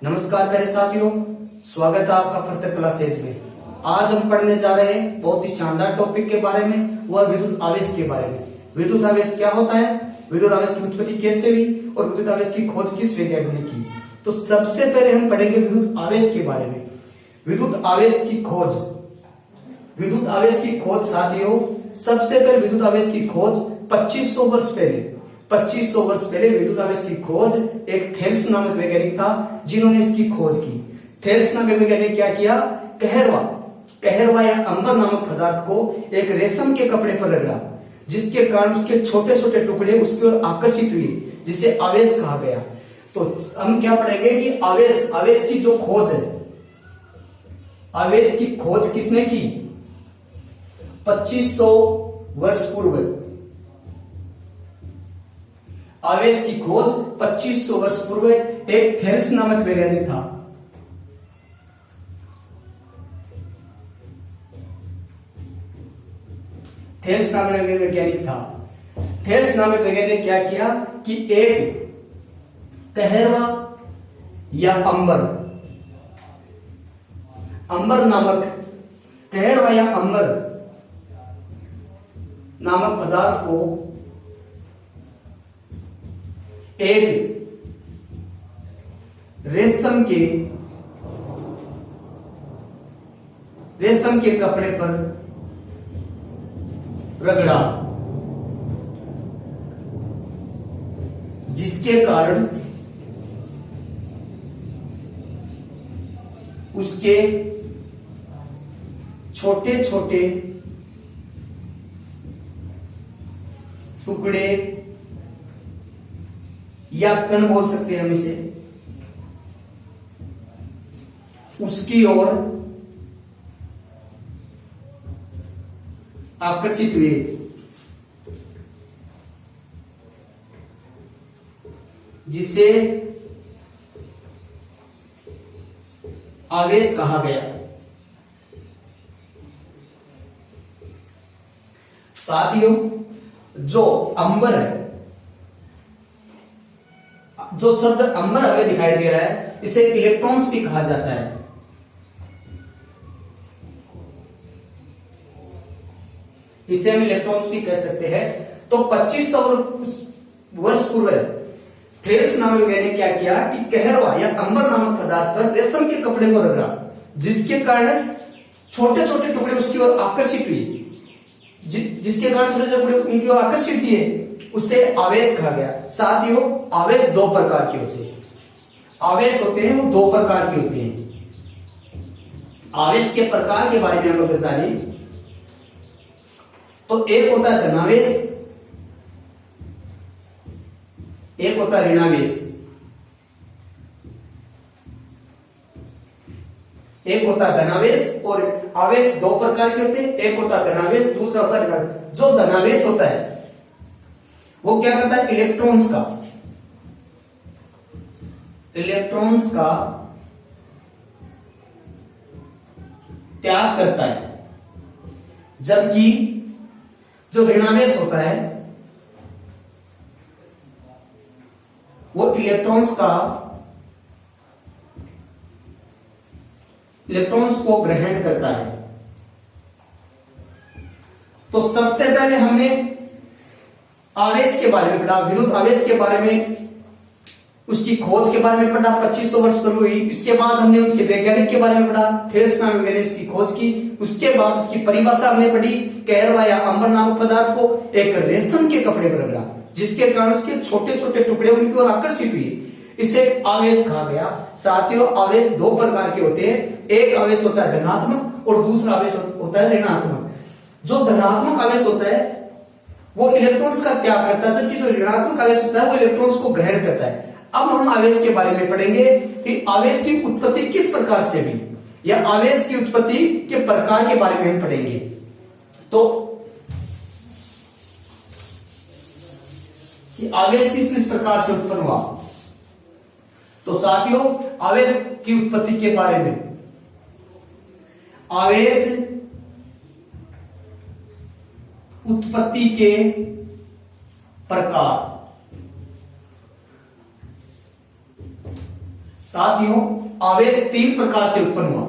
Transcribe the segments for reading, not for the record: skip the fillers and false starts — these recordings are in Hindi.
नमस्कार प्यारे साथियों, स्वागत है आपका प्रत्येक क्लास एज में। आज हम पढ़ने जा रहे हैं बहुत ही शानदार टॉपिक के बारे में, वह विद्युत आवेश के बारे में। विद्युत आवेश क्या होता है, विद्युत आवेश की उत्पत्ति कैसे हुई और विद्युत आवेश की खोज किस वैज्ञानिक ने की। तो सबसे पहले हम पढ़ेंगे विद्युत आवेश के बारे में। विद्युत आवेश की खोज, विद्युत आवेश की खोज साथियों, सबसे पहले विद्युत आवेश की खोज 2500 वर्ष पहले 2500 वर्ष पहले विद्युत आवेश की खोज एक थेल्स नामक वैज्ञानिक था जिन्होंने इसकी खोज की। थेल्स नामक वैज्ञानिक क्या किया, कहरवा या अंबर नामक पदार्थ को एक रेशम के कपड़े पर रगड़ा, जिसके कारण उसके छोटे छोटे टुकड़े उसकी ओर आकर्षित हुए, जिसे आवेश कहा गया। तो हम क्या पढ़ेंगे कि आवेश की जो खोज है, आवेश की खोज किसने की, 2500 वर्ष पूर्व। आवेश की खोज 2500 वर्ष पूर्व एक थेल्स नामक वैज्ञानिक था। थेल्स नामक वैज्ञानिक था। थेल्स नामक वैज्ञानिक क्या किया कि एक कहरवा या अंबर नामक पदार्थ को एक रेशम के कपड़े पर रगड़ा, जिसके कारण उसके छोटे छोटे टुकड़े या कण बोल सकते हैं हम इसे, उसकी ओर आकर्षित हुए, जिसे आवेश कहा गया। साथियों, जो अंबर है, जो शब्द अंबर हमें दिखाई दे रहा है, इसे इलेक्ट्रॉन्स भी कहा जाता है। इसे हम इलेक्ट्रॉन्स भी कह सकते हैं। तो 2500 वर्ष पूर्व थेल्स नामक वैज्ञानिक ने क्या किया कि कहरवा या अंबर नामक पदार्थ पर रेशम के कपड़े को रगड़ा, जिसके कारण छोटे छोटे टुकड़े उसकी ओर आकर्षित हुए, जिसके कारण छोटे छोटे टुकड़े उनकी ओर आकर्षित हुए, उससे आवेश कहा गया। साथियों, आवेश दो प्रकार के होते हैं। आवेश होते हैं वो दो प्रकार के होते हैं। आवेश के प्रकार के बारे में हम लोग जाने तो एक होता है धनावेश, एक होता है ऋणावेश। एक होता है धनावेश, और आवेश दो प्रकार के होते हैं। एक होता है धनावेश, दूसरा होता है ऋणावेश। जो धनावेश होता है वो क्या करता है, इलेक्ट्रॉन्स का त्याग करता है, जबकि जो ऋणावेश होता है वो इलेक्ट्रॉन्स को ग्रहण करता है। तो सबसे पहले हमने आवेश के बारे में पढ़ा, विद्युत आवेश के बारे में, उसकी खोज के बारे में पढ़ा, 2500 वर्ष पूर्व हुई। इसके बाद हमने उसके वैज्ञानिक के बारे में पढ़ा, थेल्स नामक वैज्ञानिक की खोज की। उसके बाद उसकी परिभाषा हमने पढ़ी, कहरवा या अंबर नामक पदार्थ को एक रेशम के कपड़े पर रगड़ा, जिसके कारण उसके छोटे छोटे टुकड़े उनकी ओर आकर्षित हुए, इसे आवेश कहा गया। साथियों, आवेश दो प्रकार के होते हैं। एक आवेश होता है धनात्मक और दूसरा आवेश होता है ऋणात्मक। जो धनात्मक आवेश होता है वो इलेक्ट्रॉन्स का त्याग करता है, जबकि जो ऋणात्मक आवेश होता है वो इलेक्ट्रॉन्स को ग्रहण करता है। अब हम आवेश के बारे में पढ़ेंगे कि आवेश की उत्पत्ति किस प्रकार से हुई, या आवेश की उत्पत्ति के प्रकार के बारे में हम पढ़ेंगे। तो कि आवेश किस किस प्रकार से उत्पन्न हुआ। तो साथियों, आवेश की उत्पत्ति के बारे में, आवेश उत्पत्ति के प्रकार। साथियों, आवेश तीन प्रकार से उत्पन्न हुआ।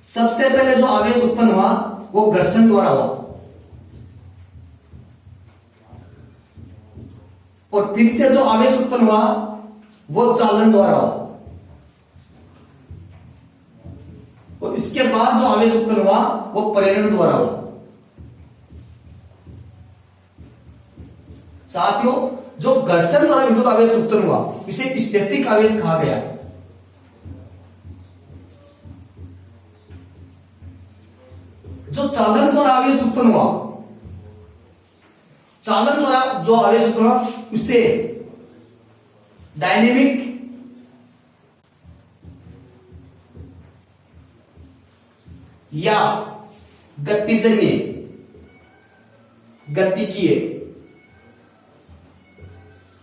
सबसे पहले जो आवेश उत्पन्न हुआ वो घर्षण द्वारा हुआ, और फिर से जो आवेश उत्पन्न हुआ वो चालन द्वारा हुआ, और इसके बाद जो आवेश उत्पन्न हुआ वो प्रेरण द्वारा हुआ। साथियों, जो घर्षण द्वारा विद्युत आवेश उत्पन्न हुआ इसे स्थैतिक आवेश कहा गया। जो चालन द्वारा आवेश उत्पन्न हुआ, चालन द्वारा जो आवेश उत्पन्न हुआ उसे डायनेमिक या गतिजन्य गतिकीय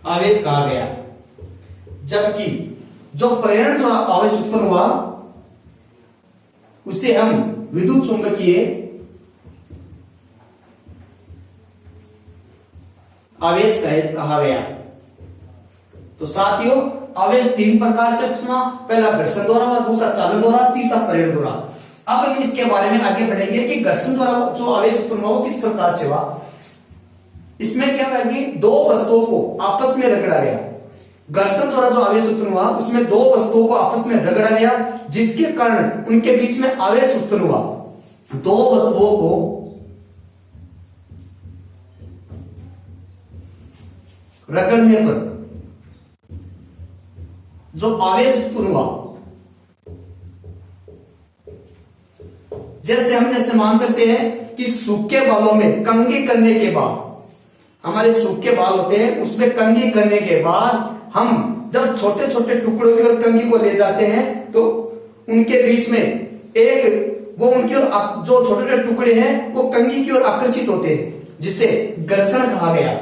आवेश कहा गया। जबकि जो प्रेरण द्वारा आवेश उत्पन्न हुआ उसे हम विद्युत चुंबकीय आवेश कहा गया। तो साथियों, आवेश तीन प्रकार से हुआ, पहला घर्षण द्वारा हुआ, दूसरा चालन द्वारा, तीसरा प्रेरण द्वारा। अब हम इसके बारे में आगे बढ़ेंगे कि घर्षण द्वारा जो आवेश उत्पन्न हुआ वो किस प्रकार से हुआ। इसमें क्या हुआ कि दो वस्तुओं को आपस में रगड़ा गया। घर्षण द्वारा जो आवेश उत्पन्न हुआ उसमें दो वस्तुओं को आपस में रगड़ा गया, जिसके कारण उनके बीच में आवेश उत्पन्न हुआ। दो वस्तुओं को रगड़ने पर जो आवेश उत्पन्न हुआ, जैसे हम जैसे मान सकते हैं कि सूखे बालों में कंघी करने के बाद, हमारे सूखे बाल होते हैं उसमें कंघी करने के बाद हम जब छोटे छोटे टुकड़ों की ओर कंघी को ले जाते हैं तो उनके बीच में एक वो उनकी ओर जो छोटे छोटे टुकड़े हैं वो कंघी की ओर आकर्षित होते हैं, जिसे घर्षण कहा गया।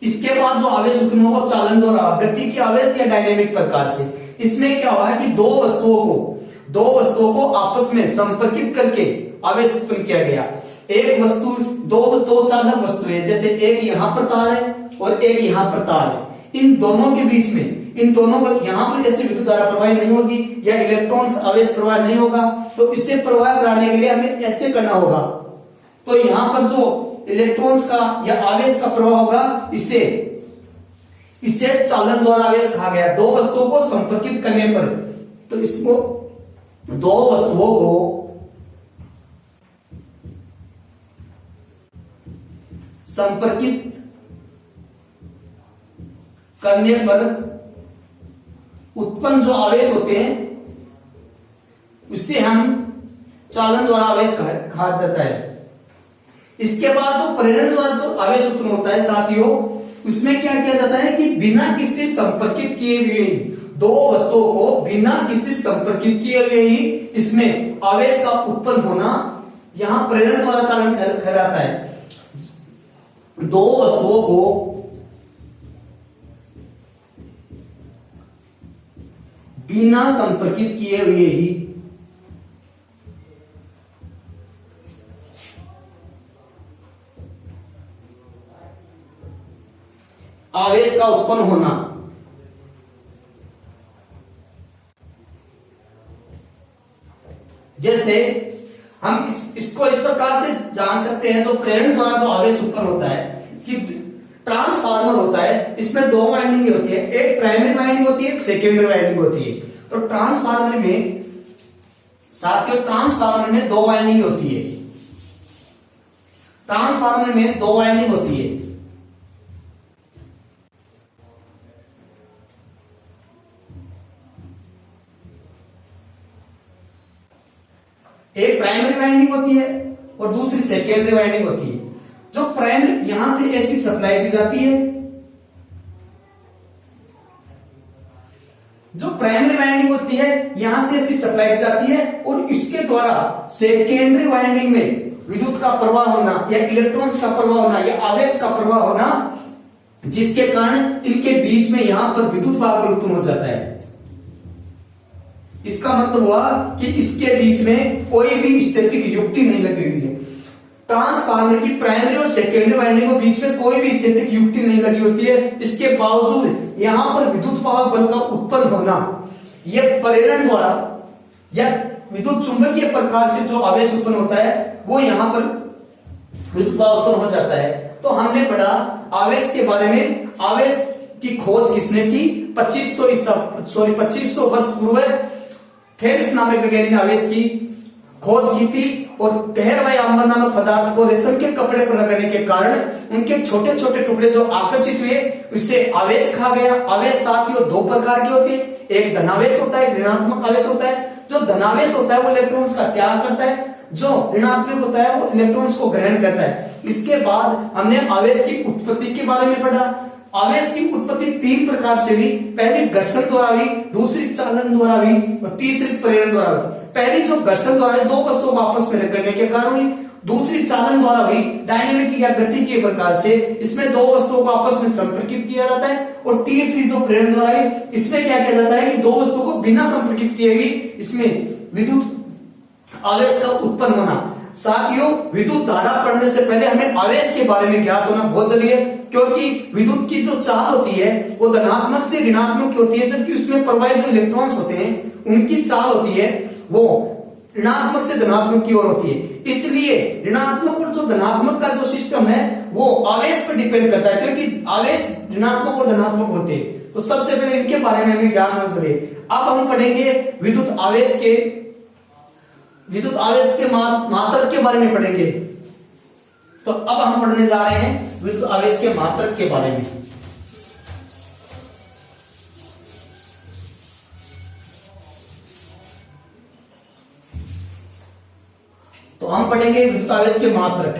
इसके बाद जो आवेश उत्पन्न हुआ वो चालन द्वारा, गति की आवेश या डायनेमिक प्रकार से। इसमें क्या हुआ है कि दो वस्तुओं को आपस में संपर्कित करके आवेश उत्पन्न किया गया। एक वस्तु दो चालक वस्तुएं, जैसे एक यहां पर तार है और एक यहां पर तार है, इन दोनों के बीच में, इन दोनों को यहां पर जैसे विद्युत धारा प्रवाह नहीं होगी या इलेक्ट्रॉन्स आवेश प्रवाह नहीं होगा, तो इसे प्रवाह कराने के लिए हमें ऐसे करना होगा। तो यहां पर जो इलेक्ट्रॉन्स का या आवेश का प्रवाह होगा इसे चालन द्वारा आवेश कहा गया। दो वस्तुओं को संपर्कित करने पर, तो इसको दो वस्तुओं को संपर्कित करने पर उत्पन्न जो आवेश होते हैं उससे हम चालन द्वारा आवेश कहा जाता है। इसके बाद जो प्रेरण द्वारा जो आवेश उत्पन्न होता है साथियों, उसमें क्या किया जाता है कि बिना किसी संपर्कित किए हुए ही, दो वस्तुओं को बिना किसी संपर्कित किए हुए ही इसमें आवेश का उत्पन्न होना, यहां प्रेरण द्वारा चालन कहलाता है। दो वस्तुओं को बिना संपर्कित किए हुए ही आवेश का उत्पन्न होना, जैसे हम इसको इस प्रकार से जान सकते हैं। जो प्रेरण द्वारा जो आवेश उत्पन्न होता है कि ट्रांसफार्मर होता है, इसमें दो वाइंडिंग होती है, एक प्राइमरी वाइंडिंग होती है, एक सेकेंडरी वाइंडिंग होती है। तो ट्रांसफार्मर में दो वाइंडिंग होती है। ट्रांसफार्मर में दो वाइंडिंग होती है। एक प्राइमरी वाइंडिंग होती है और दूसरी सेकेंडरी वाइंडिंग होती है। जो प्राइमरी, यहां से एसी सप्लाई दी जाती है। जो प्राइमरी वाइंडिंग होती है यहां से एसी सप्लाई दी जाती है और इसके द्वारा सेकेंडरी वाइंडिंग में विद्युत का प्रवाह होना या इलेक्ट्रॉन्स का प्रवाह होना या आवेश का प्रवाह होना, जिसके कारण इनके बीच में यहां पर विद्युत वाहक उत्पन्न हो जाता है। इसका मतलब हुआ कि इसके बीच में कोई भी स्थैतिक युक्ति नहीं लगी हुई है। ट्रांसफार्मर की प्राइमरी और सेकेंडरी वाइंडिंग के बीच में कोई भी स्थितिक युक्ति नहीं लगी होती है, इसके बावजूद यहां पर विद्युत वाहक बल का उत्पन्न होना, यह प्रेरण द्वारा या विद्युत चुंबकीय प्रकार से जो आवेश उत्पन्न होता है वो यहां पर विद्युत वाहक उत्पन्न हो जाता है। तो हमने पढ़ा आवेश के बारे में। आवेश की खोज किसने की? 2500 वर्ष पूर्व थेल्स नामक वैज्ञानिक ने आवेश की खोज की थी और कहरवाई आम्बर नामक पदार्थ को रेशम के कपड़े पर रगड़ने के कारण उनके छोटे छोटे टुकड़े जो आकर्षित हुए उससे आवेश खा गया। आवेश साथियों दो प्रकार के होते हैं, एक धनावेश होता है, ऋणात्मक आवेश होता है। जो धनावेश होता है वो इलेक्ट्रॉन्स का त्याग करता है, जो ऋणात्मक होता है वो इलेक्ट्रॉन्स को ग्रहण करता है। इसके बाद हमने आवेश की उत्पत्ति के बारे में पढ़ा। आवेश की उत्पत्ति तीन प्रकार से हुई, पहली घर्षण द्वारा हुई, दूसरी चालन द्वारा हुई और तीसरी प्रेरण द्वारा हुई। पहली जो घर्षण द्वारा हुई, दो वस्तुओं को आपस में रगड़ने के कारण हुई। दूसरी चालन द्वारा हुई, डायनेमिक या गति के प्रकार से, इसमें दो वस्तुओं को आपस में संपर्कित किया जाता है। और तीसरी जो प्रेरण द्वारा हुई, इसमें क्या किया जाता है कि दो वस्तुओं को बिना संपर्कित किए हुए इसमें विद्युत आवेश का उत्पन्न होना। साथियों विद्युत धारा पढ़ने से पहले हमें आवेश के बारे में ज्ञात होना बहुत जरूरी है, क्योंकि विद्युत की जो चाल होती है वो धनात्मक से ऋणात्मक होती है, जबकि उसमें प्रवाहित जो इलेक्ट्रॉन्स होते हैं उनकी चाल होती है वो ऋणात्मक से धनात्मक की ओर होती है। इसलिए ऋणात्मक और जो धनात्मक का जो सिस्टम है वो आवेश पर डिपेंड करता है, क्योंकि आवेश ऋणात्मक और धनात्मक होते हैं। तो सबसे पहले इनके बारे में हमें ज्ञान होना जरूरी है। अब हम पढ़ेंगे विद्युत आवेश के मात्रक के बारे में पढ़ेंगे। तो अब हम पढ़ने जा रहे हैं विद्युत आवेश के मात्रक के बारे में। तो हम पढ़ेंगे विद्युत आवेश के मात्रक।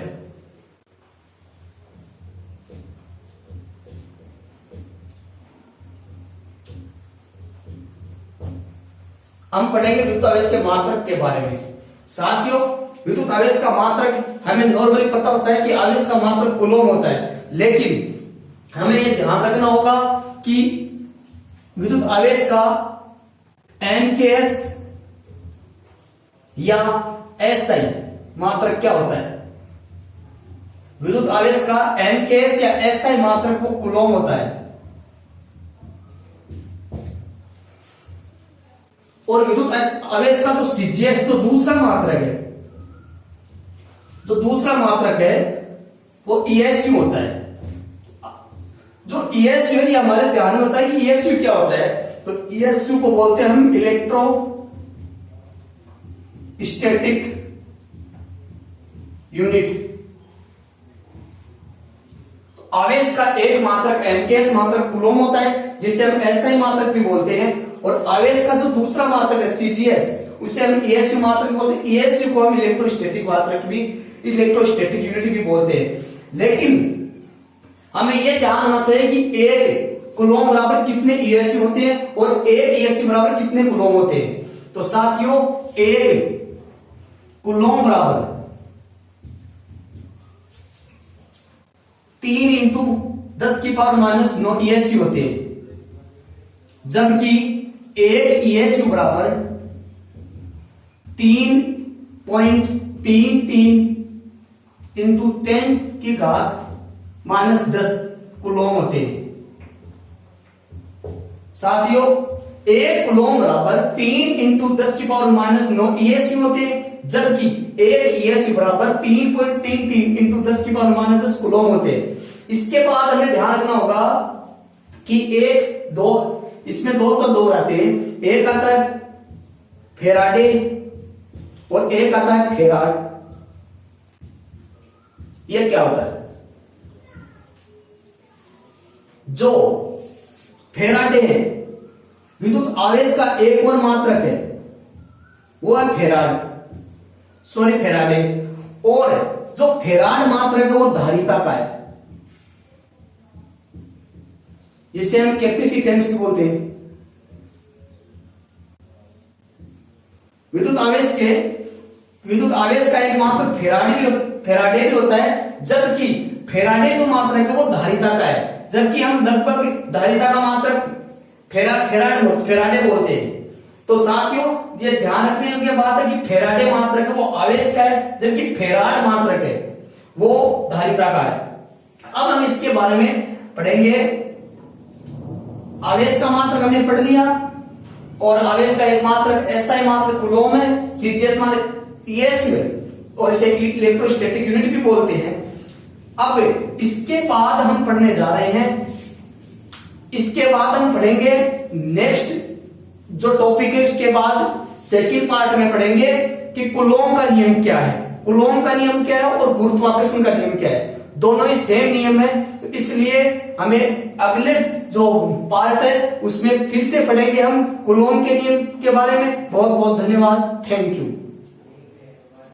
हम पढ़ेंगे विद्युत आवेश के मात्रक के बारे में। साथियों विद्युत आवेश का मात्रक हमें नॉर्मली पता होता है कि आवेश का मात्रक कूलम होता है, लेकिन हमें यह ध्यान रखना होगा कि विद्युत आवेश का एमकेएस या एसआई मात्रक क्या होता है। विद्युत आवेश का एमकेएस या एसआई मात्रक वो कूलम होता है। और विद्युत आवेश का जो सीजीएस जो दूसरा मात्रक है, जो दूसरा मात्रक है वो ईएसयू होता है। जो ईएसयू है ये हमारे ध्यान में होता है कि ईएसयू क्या होता है। तो ईएसयू को बोलते हैं हम इलेक्ट्रो स्टैटिक यूनिट। तो आवेश का एक मात्रक एमकेएस मात्रक कूलम होता है, जिसे हम एसआई मात्रक भी बोलते हैं। और आवेश का जो दूसरा मात्रक है सीजीएस, उसे हम ईएसयू मात्रक बोलते हैं। ईएसयू को हम इलेक्ट्रोस्टैटिक मात्रक भी, इलेक्ट्रोस्टैटिक यूनिट भी बोलते हैं। लेकिन हमें यह ध्यान होना चाहिए कि एक कूलम बराबर कितने ईएसयू होते हैं और एक ईएसयू बराबर कितने कूलम होते हैं। तो साथियों एक कूलम बराबर 3 इंटू 10⁻�9 ईएसयू होते हैं, जबकि एक ईएसयू बराबर 3.33 इंटू 10⁻⁻10 कूलम होते हैं। साथियों एक कूलम बराबर 3 इंटू 10⁻⁹ ईएसयू होते हैं, जबकि एक ईएसयू बराबर 3.33 इंटू 10⁻⁻10 कूलम होते हैं। इसके बाद हमें ध्यान रखना होगा कि इसमें दो शब्द और आते हैं। एक आता है फेराडे और एक आता है फेराड। यह क्या होता है? जो फेराडे है विद्युत आवेश का एक और मात्रक है, वो है फेराडे। और जो फेराड मात्रक है वो धारिता का है, जिसे हम कैपेसिटेंस भी बोलते हैं। विद्युत आवेश का एक मात्रक फेराडे भी होता है, जबकि फेराडे जो मात्रक है वो धारिता का है, जबकि हम लगभग धारिता का मात्रक फेराडे बोलते हैं। तो साथियों ये ध्यान रखने योग्य बात है कि फेराडे मात्रक है वो आवेश का है, जबकि फेराड मात्रक है वो धारिता का है। अब हम इसके बारे में पढ़ेंगे। आवेश का मात्रक हमने पढ़ लिया, और आवेश का एक मात्रक एसआई मात्रक कूलॉम है, सीजीएस मात्रक ईएसयू है, और इसे इलेक्ट्रोस्टैटिक यूनिट भी बोलते हैं। अब इसके बाद हम पढ़ने जा रहे हैं, इसके बाद हम पढ़ेंगे नेक्स्ट जो टॉपिक है, उसके बाद सेकंड पार्ट में पढ़ेंगे कि कूलॉम का नियम क्या है, कूलॉम का नियम क्या है और गुरुत्वाकर्षण का नियम क्या है। दोनों ही सेम नियम है, तो इसलिए हमें अगले जो पार्ट है उसमें फिर से पढ़ेंगे हम कूलॉम के नियम के बारे में। बहुत बहुत धन्यवाद, थैंक यू।